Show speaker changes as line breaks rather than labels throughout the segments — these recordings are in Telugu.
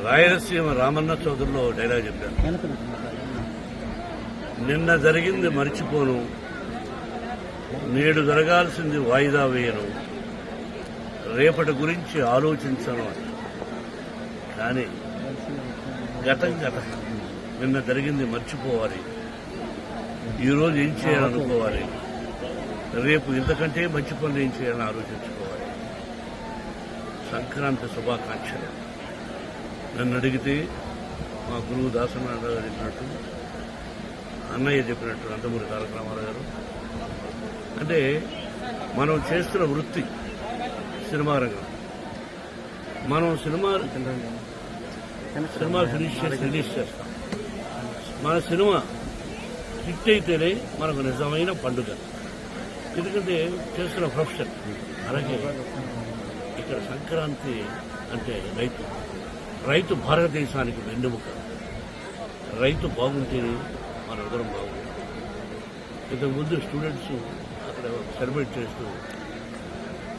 రాయలసీమ రామన్న చౌదరిలో డైలాగ్ చెప్పారు. నిన్న జరిగింది మర్చిపోను, నేడు జరగాల్సింది వాయిదా వేయను, రేపటి గురించి ఆలోచించను. కానీ గతం గతం, నిన్న జరిగింది మర్చిపోవాలి, ఈరోజు ఏం చేయాలనుకోవాలి, రేపు ఇంతకంటే మంచి పనులు ఏం చేయాలని ఆలోచించుకోవాలి. సంక్రాంతి శుభాకాంక్షలు. నన్ను అడిగితే మా గురువు దాసనారాయణ గారు చెప్పినట్టు, అన్నయ్య చెప్పినట్టు, నందమూరి తారక రామారావు గారు, అంటే మనం చేస్తున్న వృత్తి సినిమా రంగం. మనం సినిమా ఫినిష్ చేసి రిలీజ్ చేస్తాం. మన సినిమా హిట్ అయితేనే మనకు నిజమైన పండుగ. ఎందుకంటే చేస్తున్న ప్రొఫెషన్. అలాగే ఇక్కడ సంక్రాంతి అంటే రైతు భారతదేశానికి వెన్నెముక. రైతు బాగుంటేనే మన అందరం బాగుంటుంది. ఇంతకుముందు స్టూడెంట్స్ అక్కడ సెలబ్రేట్ చేస్తూ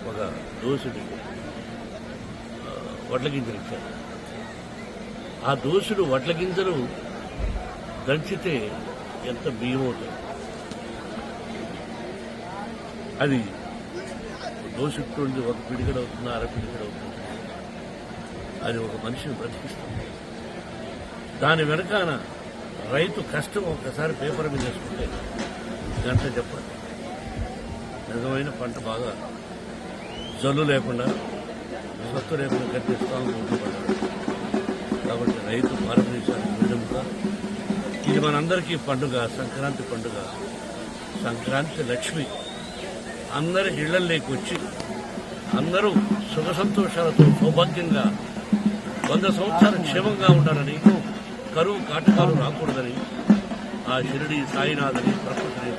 ఒక దోసుడి వడ్ల గింజలు ఇచ్చారు. ఆ దోసుడు వడ్ల గింజలు దంచితే ఎంత బియ్యం అవుతుంది. అది దోసుకుంది ఒక పిడికడ అవుతుంది, అర పిడికడ అవుతుంది. అది ఒక మనిషిని బ్రతికిస్తుంది. దాని వెనకాల రైతు కష్టం ఒకసారి పేపర్ మీద వేసుకుంటే గంట చెప్పాలి. నిజమైన పంట బాగా జల్లు లేకుండా, సత్తు లేకుండా కట్టిస్తాం పడ్డాడు. కాబట్టి రైతు భారతదేశానికి వెన్నెముక. ఇది మనందరికీ పండుగ, సంక్రాంతి పండుగ. సంక్రాంతి లక్ష్మి అందరి ఇళ్లలోకి వచ్చి అందరూ సుఖ సంతోషాలతో సౌభాగ్యంగా 100 సంవత్సరాలు క్షేమంగా ఉండాలని, కరువు కాటకాలు రాకూడదని ఆ షిరిడి సాయినాథని ప్రకృతిని